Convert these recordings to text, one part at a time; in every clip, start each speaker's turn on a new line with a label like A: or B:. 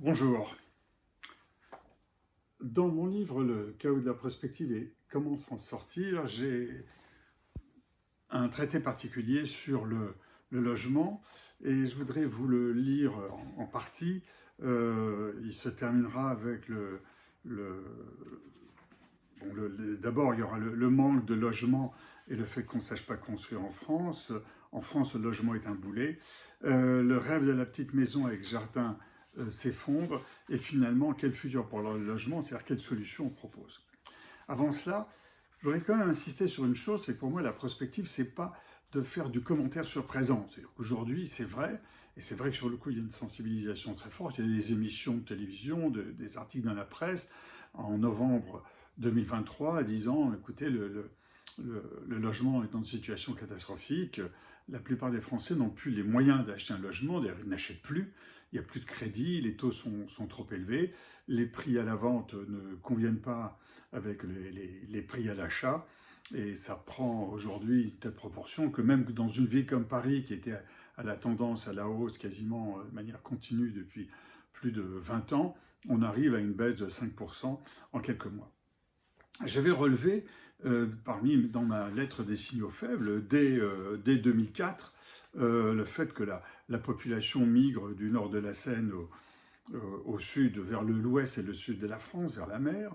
A: Bonjour. Dans mon livre Le chaos de la prospective et comment s'en sortir, j'ai un traité particulier sur le logement et je voudrais vous le lire en partie. Il se terminera avec d'abord, il y aura le manque de logement et le fait qu'on ne sache pas construire en France. En France, le logement est un boulet. Le rêve de la petite maison avec jardin s'effondre. Et finalement, quel futur pour le logement, c'est-à-dire quelle solution on propose. Avant cela, je voudrais quand même insister sur une chose, c'est que pour moi, la prospective, c'est pas de faire du commentaire sur présent. C'est-à-dire qu'aujourd'hui, c'est vrai, et c'est vrai que sur le coup, il y a une sensibilisation très forte. Il y a des émissions de télévision, des articles dans la presse, en novembre 2023, disant, écoutez, le logement est dans une situation catastrophique, la plupart des Français n'ont plus les moyens d'acheter un logement, d'ailleurs ils n'achètent plus, il n'y a plus de crédit, les taux sont trop élevés, les prix à la vente ne conviennent pas avec les prix à l'achat, et ça prend aujourd'hui une telle proportion que même dans une ville comme Paris, qui était à la tendance à la hausse quasiment de manière continue depuis plus de 20 ans, on arrive à une baisse de 5% en quelques mois. J'avais relevé, dans ma lettre des signaux faibles, dès 2004, le fait que la population migre du nord de la Seine au sud, vers l'ouest et le sud de la France, vers la mer.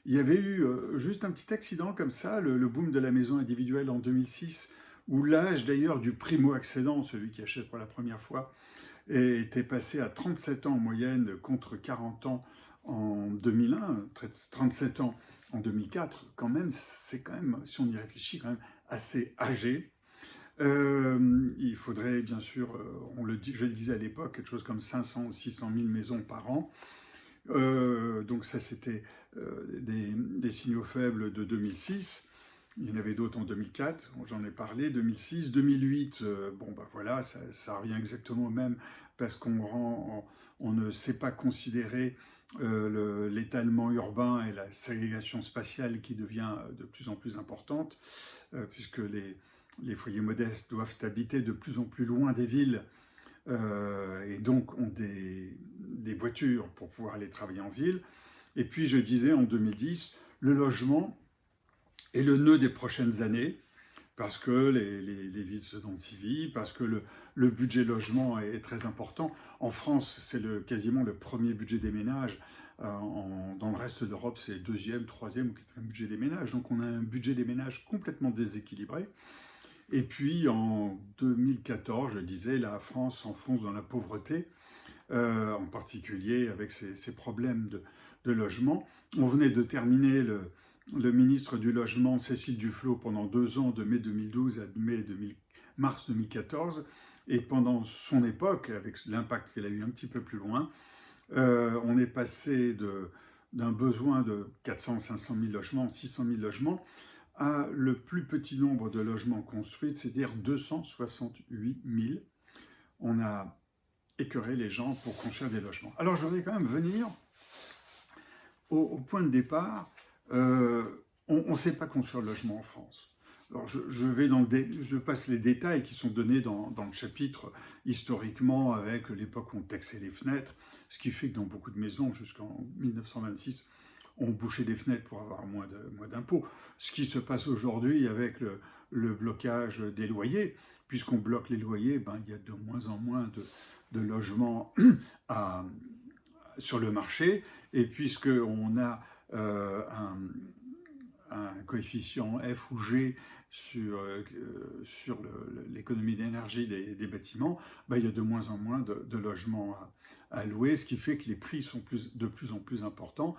A: Il y avait eu juste un petit accident comme ça, le boom de la maison individuelle en 2006, où l'âge d'ailleurs du primo-accédant, celui qui achète pour la première fois, était passé à 37 ans en moyenne contre 40 ans en 2001, 37 ans en 2004, quand même, c'est quand même, si on y réfléchit, quand même assez âgé. Il faudrait bien sûr, je le disais à l'époque, quelque chose comme 500 ou 600 000 maisons par an. Donc ça, c'était des signaux faibles de 2006. Il y en avait d'autres en 2004, j'en ai parlé, 2006, 2008, bon ben voilà, ça revient exactement au même, parce on ne sait pas considérer l'étalement urbain et la ségrégation spatiale qui devient de plus en plus importante, puisque les foyers modestes doivent habiter de plus en plus loin des villes, et donc ont des voitures pour pouvoir aller travailler en ville. Et puis je disais en 2010, le logement est le nœud des prochaines années, parce que les villes se densifient, parce que le budget logement est très important. En France, c'est quasiment le premier budget des ménages. Dans le reste de l'Europe, c'est le deuxième, troisième ou quatrième budget des ménages. Donc on a un budget des ménages complètement déséquilibré. Et puis en 2014, je disais, la France s'enfonce dans la pauvreté, en particulier avec ses problèmes de logement. On venait de terminer le ministre du Logement, Cécile Duflot, pendant 2 ans, de mai 2012 à mars 2014. Et pendant son époque, avec l'impact qu'elle a eu un petit peu plus loin, on est passé d'un besoin de 400-500 000 logements, 600 000 logements, à le plus petit nombre de logements construits, c'est-à-dire 268 000. On a écœuré les gens pour construire des logements. Alors je voudrais quand même venir au point de départ. On ne sait pas construire le logement en France. Alors je passe les détails qui sont donnés dans le chapitre historiquement, avec l'époque où on taxait les fenêtres, ce qui fait que dans beaucoup de maisons, jusqu'en 1926, on bouchait des fenêtres pour avoir moins d'impôts. Ce qui se passe aujourd'hui avec le blocage des loyers, puisqu'on bloque les loyers, il y a de moins en moins de logements sur le marché, et puisqu'on a un coefficient F ou G sur l'économie d'énergie des bâtiments, il y a de moins en moins de logements à louer, ce qui fait que les prix sont de plus en plus importants.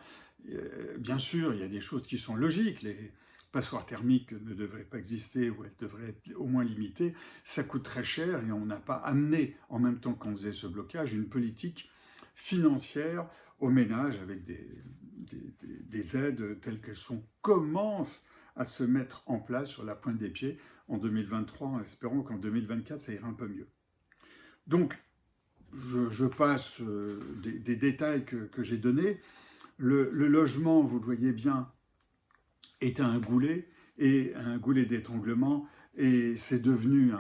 A: Bien sûr, il y a des choses qui sont logiques. Les passoires thermiques ne devraient pas exister, ou elles devraient être au moins limitées. Ça coûte très cher, et on n'a pas amené, en même temps qu'on faisait ce blocage, une politique financière aux ménages avec des aides telles qu'elles commencent à se mettre en place sur la pointe des pieds en 2023, en espérant qu'en 2024, ça ira un peu mieux. Donc, je passe des détails que j'ai donnés. Le logement, vous le voyez bien, est un goulet, et un goulet d'étranglement, et c'est devenu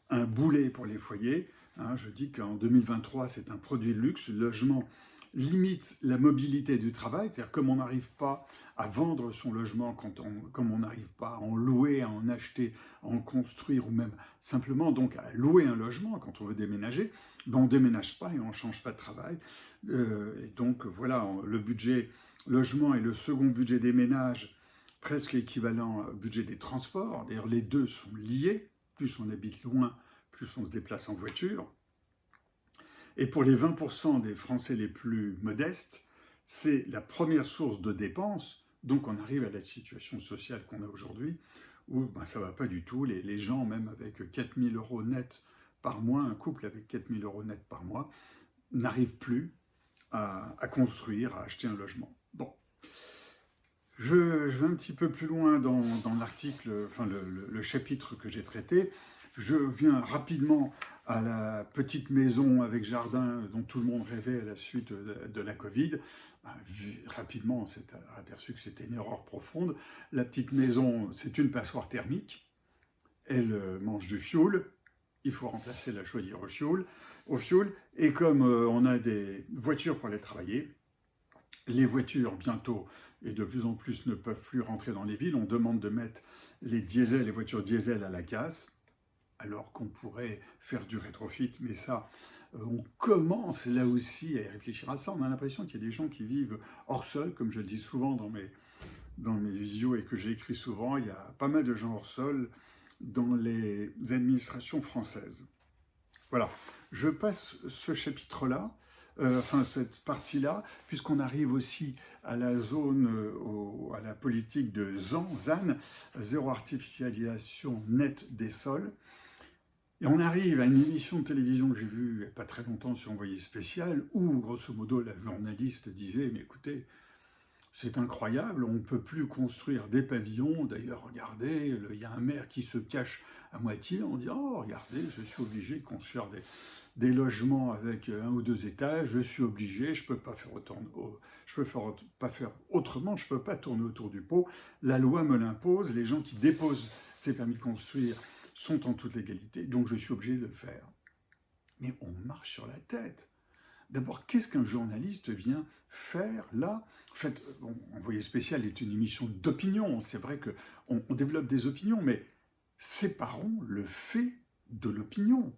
A: un boulet pour les foyers. Je dis qu'en 2023, c'est un produit de luxe. Le logement limite la mobilité du travail, c'est-à-dire comme on n'arrive pas à vendre son logement, comme on n'arrive pas à en louer, à en acheter, à en construire, ou même simplement donc à louer un logement quand on veut déménager, ben on ne déménage pas et on ne change pas de travail. Et donc voilà, le budget logement est le second budget des ménages, presque équivalent au budget des transports. D'ailleurs, les deux sont liés. Plus on habite loin, plus on se déplace en voiture. Et pour les 20% des Français les plus modestes, c'est la première source de dépenses. Donc on arrive à la situation sociale qu'on a aujourd'hui, où ben, ça ne va pas du tout. Les gens, même avec 4 000 € net par mois, un couple avec 4 000 € net par mois, n'arrive plus à construire, à acheter un logement. Bon. Je vais un petit peu plus loin dans l'article, enfin le chapitre que j'ai traité. Je viens rapidement à la petite maison avec jardin dont tout le monde rêvait à la suite de la Covid. Rapidement, on s'est aperçu que c'était une erreur profonde. La petite maison, c'est une passoire thermique. Elle mange du fioul. Il faut remplacer la chaudière au fioul. Et comme on a des voitures pour aller travailler, les voitures, bientôt, et de plus en plus, ne peuvent plus rentrer dans les villes. On demande de mettre les voitures diesel à la casse, alors qu'on pourrait faire du rétrofit. Mais ça, on commence là aussi à y réfléchir à ça. On a l'impression qu'il y a des gens qui vivent hors sol, comme je le dis souvent dans mes visios et que j'ai écrit souvent. Il y a pas mal de gens hors sol dans les administrations françaises. Voilà, je passe ce chapitre-là, cette partie-là, puisqu'on arrive aussi à la zone, à la politique de ZAN, zéro artificialisation nette des sols. Et on arrive à une émission de télévision que j'ai vue il n'y a pas très longtemps sur Envoyé spécial, où, grosso modo, la journaliste disait « Mais écoutez, c'est incroyable, on ne peut plus construire des pavillons. D'ailleurs, regardez, il y a un maire qui se cache à moitié en disant « Oh, regardez, je suis obligé de construire des logements avec 1 ou 2 étages, je suis obligé, je ne peux pas faire autrement, je ne peux pas tourner autour du pot. La loi me l'impose, les gens qui déposent ces permis de construire sont en toute légalité, donc je suis obligé de le faire. » Mais on marche sur la tête. D'abord, qu'est-ce qu'un journaliste vient faire là? En fait, Envoyé spécial est une émission d'opinion. C'est vrai qu'on développe des opinions, mais séparons le fait de l'opinion.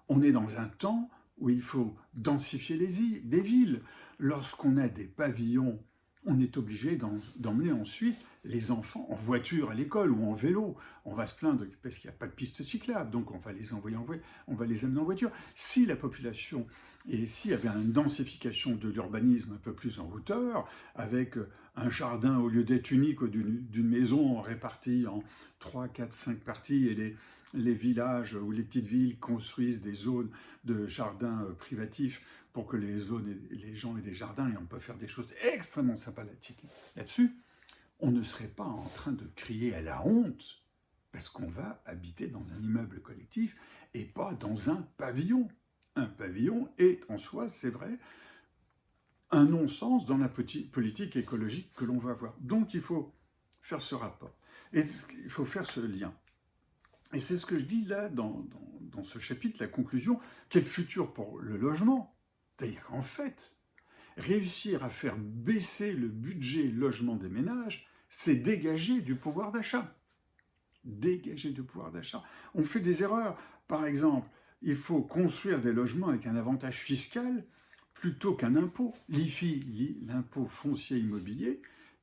A: On est dans un temps où il faut densifier des villes. Lorsqu'on a des pavillons, on est obligé d'emmener ensuite les enfants en voiture à l'école ou en vélo. On va se plaindre parce qu'il n'y a pas de piste cyclable, donc on va les amener en voiture. Si la population, et s'il y avait une densification de l'urbanisme un peu plus en hauteur, avec un jardin au lieu d'être unique d'une maison répartie en 3, 4, 5 parties, et les villages ou les petites villes construisent des zones de jardins privatifs pour que les gens aient des jardins, et on peut faire des choses extrêmement sympathiques là-dessus, on ne serait pas en train de crier à la honte parce qu'on va habiter dans un immeuble collectif et pas dans un pavillon. Un pavillon est en soi, c'est vrai, un non-sens dans la politique écologique que l'on va avoir. Donc il faut faire ce rapport, et il faut faire ce lien. Et c'est ce que je dis là dans ce chapitre, la conclusion, quel futur pour le logement? C'est-à-dire qu'en fait, réussir à faire baisser le budget logement des ménages, c'est dégager du pouvoir d'achat. Dégager du pouvoir d'achat. On fait des erreurs. Par exemple, il faut construire des logements avec un avantage fiscal plutôt qu'un impôt. L'IFI, l'impôt foncier immobilier,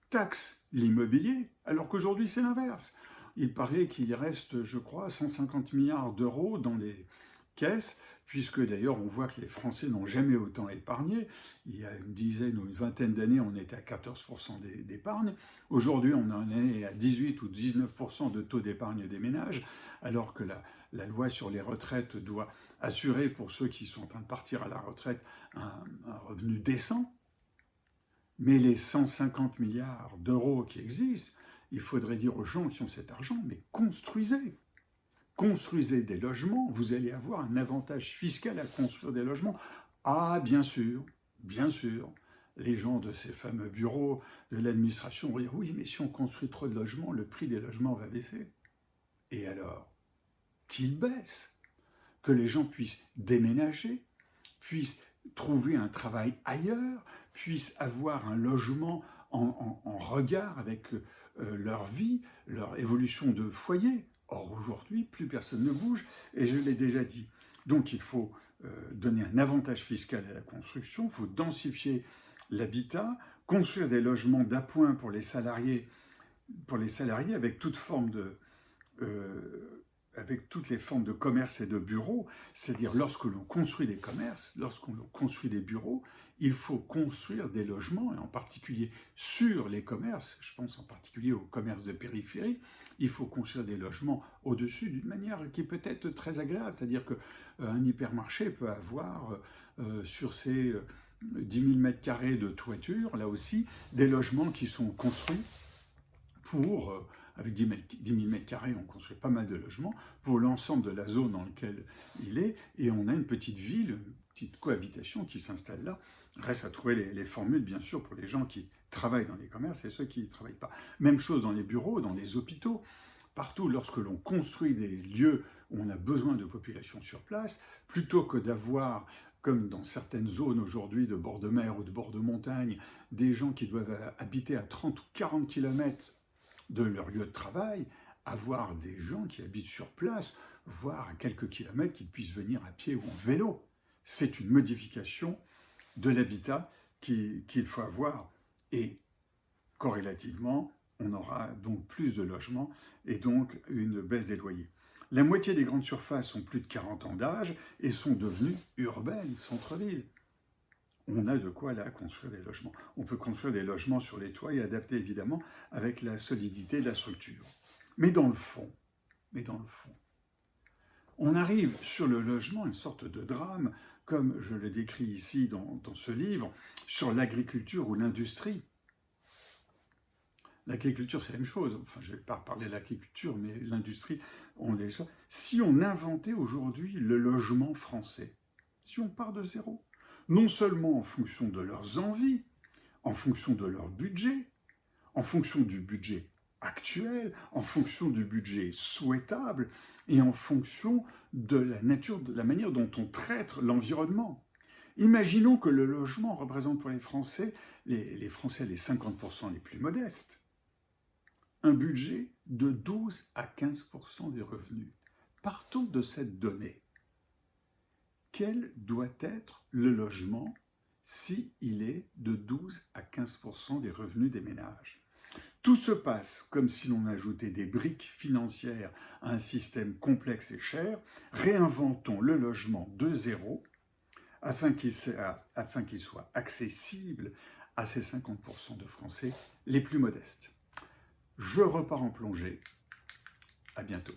A: taxe l'immobilier, alors qu'aujourd'hui c'est l'inverse. Il paraît qu'il reste, je crois, 150 milliards d'euros dans les caisses, puisque d'ailleurs on voit que les Français n'ont jamais autant épargné. Il y a une dizaine ou une vingtaine d'années, on était à 14% d'épargne. Aujourd'hui, on en est à 18 ou 19% de taux d'épargne des ménages, alors que la loi sur les retraites doit assurer pour ceux qui sont en train de partir à la retraite un revenu décent. Mais les 150 milliards d'euros qui existent, il faudrait dire aux gens qui ont cet argent, mais construisez. Construisez des logements, vous allez avoir un avantage fiscal à construire des logements. Ah, bien sûr, les gens de ces fameux bureaux de l'administration vont dire « Oui, mais si on construit trop de logements, le prix des logements va baisser. » Et alors, qu'il baisse, que les gens puissent déménager, puissent trouver un travail ailleurs, puissent avoir un logement en regard avec leur vie, leur évolution de foyer. Or, aujourd'hui, plus personne ne bouge, et je l'ai déjà dit. Donc, il faut donner un avantage fiscal à la construction, il faut densifier l'habitat, construire des logements d'appoint pour les salariés avec avec toutes les formes de commerce et de bureaux, c'est-à-dire lorsque l'on construit des commerces, lorsqu'on construit des bureaux, il faut construire des logements, et en particulier sur les commerces, je pense en particulier aux commerces de périphérie, il faut construire des logements au-dessus d'une manière qui peut être très agréable, c'est-à-dire qu'un hypermarché peut avoir sur ses 10 000 m² de toiture, là aussi, des logements qui sont construits pour, avec 10 000 m², on construit pas mal de logements pour l'ensemble de la zone dans laquelle il est, et on a une petite ville, une petite cohabitation qui s'installe là. Reste à trouver les formules, bien sûr, pour les gens qui travaillent dans les commerces et ceux qui ne travaillent pas. Même chose dans les bureaux, dans les hôpitaux. Partout, lorsque l'on construit des lieux où on a besoin de population sur place, plutôt que d'avoir, comme dans certaines zones aujourd'hui de bord de mer ou de bord de montagne, des gens qui doivent habiter à 30 ou 40 km de leur lieu de travail, avoir des gens qui habitent sur place, voire à quelques kilomètres, qu'ils puissent venir à pied ou en vélo. C'est une modification de l'habitat qu'il faut avoir, et corrélativement, on aura donc plus de logements et donc une baisse des loyers. La moitié des grandes surfaces ont plus de 40 ans d'âge et sont devenues urbaines, centre-ville. On a de quoi là construire des logements. On peut construire des logements sur les toits et adapter évidemment avec la solidité de la structure. Mais dans le fond, on arrive sur le logement, une sorte de drame, comme je le décris ici dans ce livre, sur l'agriculture ou l'industrie. L'agriculture, c'est la même chose. Enfin, je ne vais pas parler de l'agriculture, mais l'industrie, on est ça. Si on inventait aujourd'hui le logement français, si on part de zéro, non seulement en fonction de leurs envies, en fonction de leur budget, en fonction du budget actuel, en fonction du budget souhaitable et en fonction de la nature, de la manière dont on traite l'environnement. Imaginons que le logement représente pour les Français les 50% les plus modestes, un budget de 12 à 15% des revenus. Partons de cette donnée. Quel doit être le logement s'il est de 12 à 15% des revenus des ménages? Tout se passe comme si l'on ajoutait des briques financières à un système complexe et cher. Réinventons le logement de zéro afin qu'il soit accessible à ces 50% de Français les plus modestes. Je repars en plongée. À bientôt.